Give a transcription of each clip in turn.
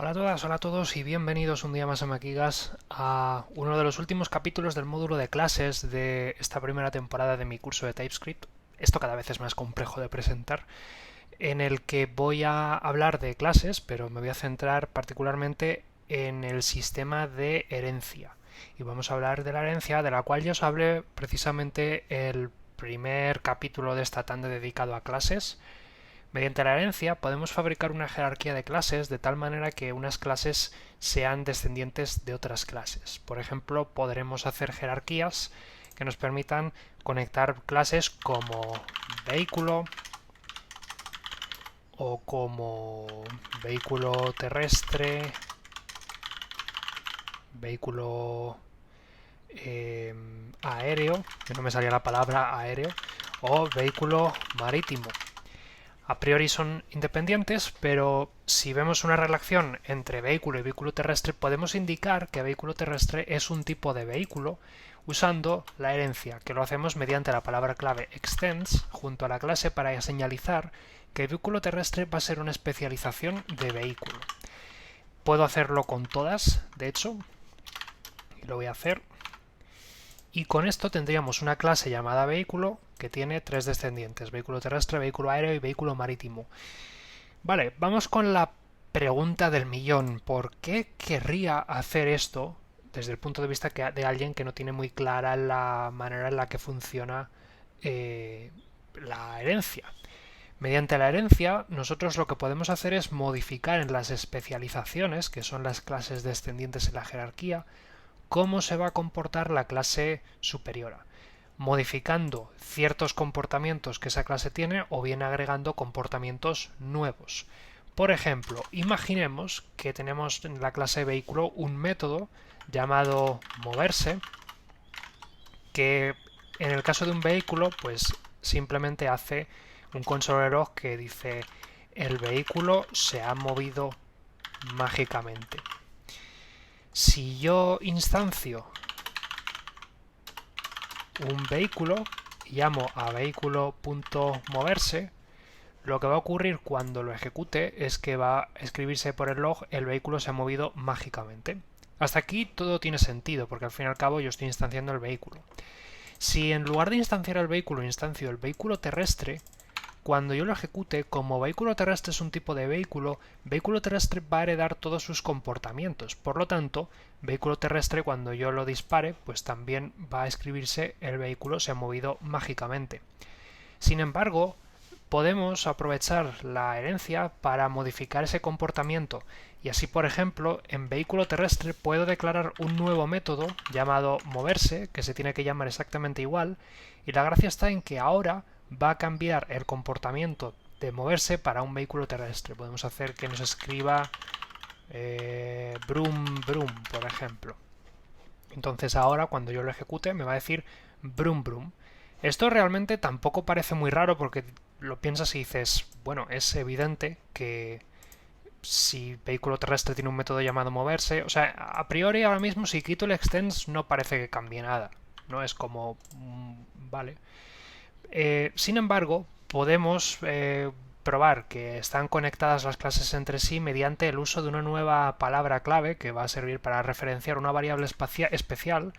Hola a todas, hola a todos y bienvenidos un día más a Maquigas a uno de los últimos capítulos del módulo de clases de esta primera temporada de mi curso de TypeScript. Esto cada vez es más complejo de presentar, en el que voy a hablar de clases, pero me voy a centrar particularmente en el sistema de herencia. Y vamos a hablar de la herencia, de la cual ya os hablé precisamente el primer capítulo de esta tanda dedicado a clases. Mediante la herencia podemos fabricar una jerarquía de clases de tal manera que unas clases sean descendientes de otras clases. Por ejemplo, podremos hacer jerarquías que nos permitan conectar clases como vehículo o como vehículo terrestre, vehículo aéreo, que no me salía la palabra aéreo, o vehículo marítimo. A priori son independientes, pero si vemos una relación entre vehículo y vehículo terrestre, podemos indicar que vehículo terrestre es un tipo de vehículo usando la herencia, que lo hacemos mediante la palabra clave extends junto a la clase para señalizar que el vehículo terrestre va a ser una especialización de vehículo. Puedo hacerlo con todas, de hecho, y lo voy a hacer. Y con esto tendríamos una clase llamada vehículo que tiene tres descendientes: vehículo terrestre, vehículo aéreo y vehículo marítimo. Vale, vamos con la pregunta del millón. ¿Por qué querría hacer esto desde el punto de vista de alguien que no tiene muy clara la manera en la que funciona la herencia? Mediante la herencia, nosotros lo que podemos hacer es modificar en las especializaciones, que son las clases descendientes en la jerarquía, cómo se va a comportar la clase superiora, modificando ciertos comportamientos que esa clase tiene o bien agregando comportamientos nuevos. Por ejemplo, imaginemos que tenemos en la clase vehículo un método llamado moverse, que en el caso de un vehículo pues simplemente hace un console log que dice el vehículo se ha movido mágicamente. Si yo instancio un vehículo y llamo a vehículo.moverse, lo que va a ocurrir cuando lo ejecute es que va a escribirse por el log el vehículo se ha movido mágicamente. Hasta aquí todo tiene sentido, porque al fin y al cabo yo estoy instanciando el vehículo. Si en lugar de instanciar el vehículo instancio el vehículo terrestre, cuando yo lo ejecute, como vehículo terrestre es un tipo de vehículo terrestre va a heredar todos sus comportamientos. Por lo tanto, vehículo terrestre, cuando yo lo dispare, pues también va a escribirse el vehículo se ha movido mágicamente. Sin embargo, podemos aprovechar la herencia para modificar ese comportamiento y así, por ejemplo, en vehículo terrestre puedo declarar un nuevo método llamado moverse, que se tiene que llamar exactamente igual, y la gracia está en que ahora va a cambiar el comportamiento de moverse para un vehículo terrestre. Podemos hacer que nos escriba brum brum, por ejemplo. Entonces ahora cuando yo lo ejecute me va a decir brum brum. Esto realmente tampoco parece muy raro porque lo piensas y dices, bueno, es evidente que si vehículo terrestre tiene un método llamado moverse, o sea, a priori ahora mismo si quito el extends no parece que cambie nada, no es como, vale. Sin embargo, podemos probar que están conectadas las clases entre sí mediante el uso de una nueva palabra clave que va a servir para referenciar una variable especial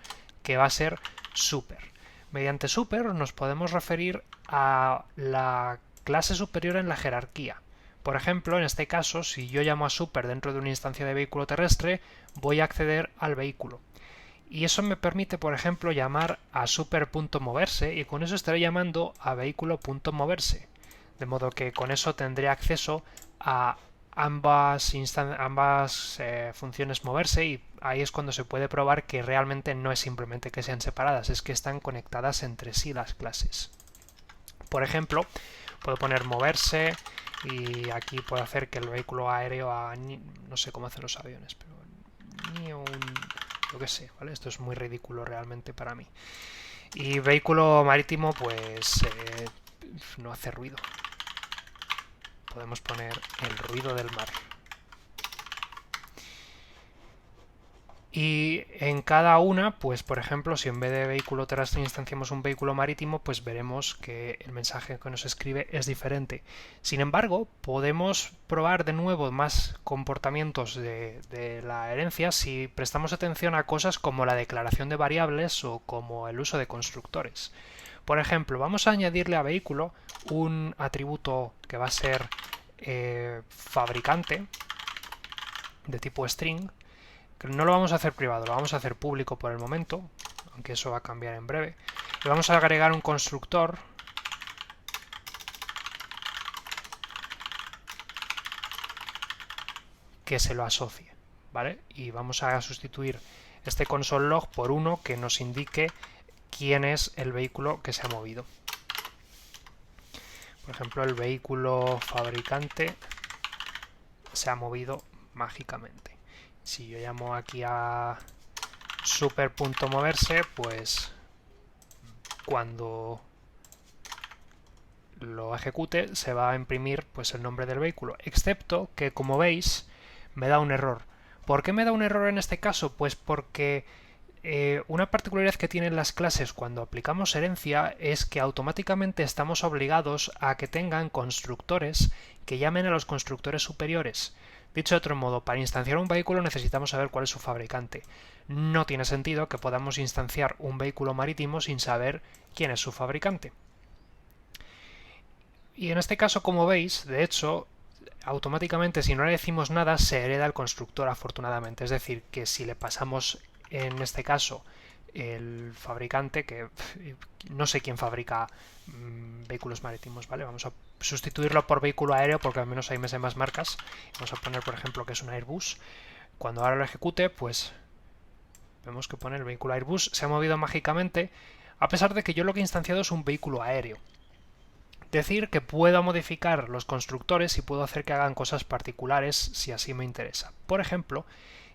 que va a ser super. Mediante super nos podemos referir a la clase superior en la jerarquía. Por ejemplo, en este caso, si yo llamo a super dentro de una instancia de vehículo terrestre, voy a acceder al vehículo. Y eso me permite, por ejemplo, llamar a super.moverse y con eso estaré llamando a vehículo.moverse. De modo que con eso tendré acceso a ambas funciones moverse y ahí es cuando se puede probar que realmente no es simplemente que sean separadas, es que están conectadas entre sí las clases. Por ejemplo, puedo poner moverse y aquí puedo hacer que el vehículo aéreo no sé cómo hacen los aviones, pero yo qué sé, ¿vale? Esto es muy ridículo realmente para mí. Y vehículo marítimo, pues no hace ruido. Podemos poner el ruido del mar. Y en cada una, pues por ejemplo, si en vez de vehículo terrestre instanciamos un vehículo marítimo, pues veremos que el mensaje que nos escribe es diferente. Sin embargo, podemos probar de nuevo más comportamientos de la herencia si prestamos atención a cosas como la declaración de variables o como el uso de constructores. Por ejemplo, vamos a añadirle a vehículo un atributo que va a ser fabricante de tipo string. No lo vamos a hacer privado, lo vamos a hacer público por el momento, aunque eso va a cambiar en breve. Le vamos a agregar un constructor que se lo asocie, ¿vale? Y vamos a sustituir este console log por uno que nos indique quién es el vehículo que se ha movido. Por ejemplo, el vehículo fabricante se ha movido mágicamente. Si yo llamo aquí a super.moverse, pues cuando lo ejecute se va a imprimir pues el nombre del vehículo, excepto que, como veis, me da un error. ¿Por qué me da un error en este caso? Pues porque una particularidad que tienen las clases cuando aplicamos herencia es que automáticamente estamos obligados a que tengan constructores que llamen a los constructores superiores. Dicho de otro modo, para instanciar un vehículo necesitamos saber cuál es su fabricante. No tiene sentido que podamos instanciar un vehículo marítimo sin saber quién es su fabricante. Y en este caso, como veis, de hecho, automáticamente si no le decimos nada se hereda el constructor, afortunadamente. Es decir, que si le pasamos en este caso el fabricante, que no sé quién fabrica vehículos marítimos, ¿vale? Vamos a sustituirlo por vehículo aéreo porque al menos ahí me sé más marcas. Vamos a poner, por ejemplo, que es un Airbus. Cuando ahora lo ejecute, pues vemos que pone el vehículo Airbus. Se ha movido mágicamente, a pesar de que yo lo que he instanciado es un vehículo aéreo. Decir que puedo modificar los constructores y puedo hacer que hagan cosas particulares si así me interesa. Por ejemplo,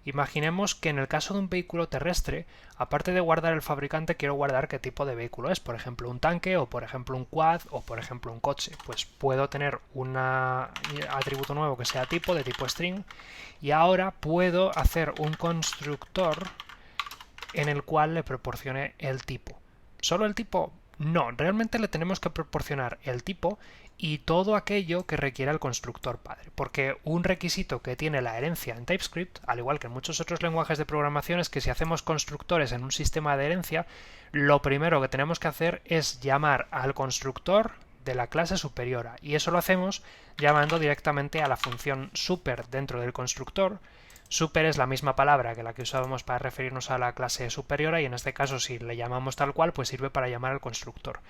imaginemos que en el caso de un vehículo terrestre, aparte de guardar el fabricante, quiero guardar qué tipo de vehículo es. Por ejemplo, un tanque, o por ejemplo un quad, o por ejemplo un coche. Pues puedo tener un atributo nuevo que sea tipo, de tipo string, y ahora puedo hacer un constructor en el cual le proporcione el tipo. ¿Solo el tipo? No, realmente le tenemos que proporcionar el tipo y todo aquello que requiera el constructor padre, porque un requisito que tiene la herencia en TypeScript, al igual que en muchos otros lenguajes de programación, es que si hacemos constructores en un sistema de herencia, lo primero que tenemos que hacer es llamar al constructor de la clase superiora, y eso lo hacemos llamando directamente a la función super dentro del constructor. Super es la misma palabra que la que usábamos para referirnos a la clase superiora, y en este caso si le llamamos tal cual, pues sirve para llamar al constructor.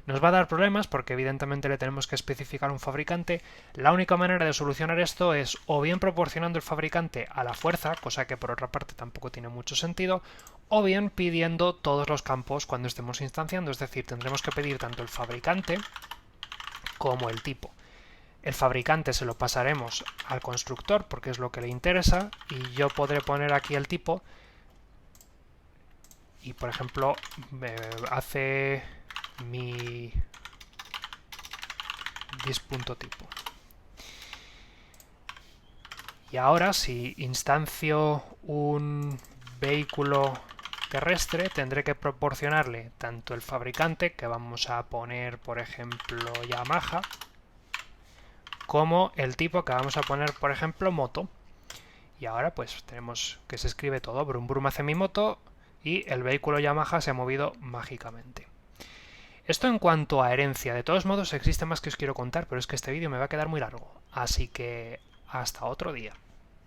Nos va a dar problemas porque evidentemente le tenemos que especificar un fabricante. La única manera de solucionar esto es o bien proporcionando el fabricante a la fuerza, cosa que por otra parte tampoco tiene mucho sentido, o bien pidiendo todos los campos cuando estemos instanciando, es decir, tendremos que pedir tanto el fabricante como el tipo. El fabricante se lo pasaremos al constructor porque es lo que le interesa, y yo podré poner aquí el tipo y, por ejemplo, hace mi dis.tipo. Y ahora, si instancio un vehículo terrestre, tendré que proporcionarle tanto el fabricante, que vamos a poner, por ejemplo, Yamaha, como el tipo, que vamos a poner, por ejemplo, moto. Y ahora pues tenemos que se escribe todo, brum brum hace mi moto, y el vehículo Yamaha se ha movido mágicamente. Esto en cuanto a herencia. De todos modos existe más que os quiero contar, pero es que este vídeo me va a quedar muy largo, así que hasta otro día.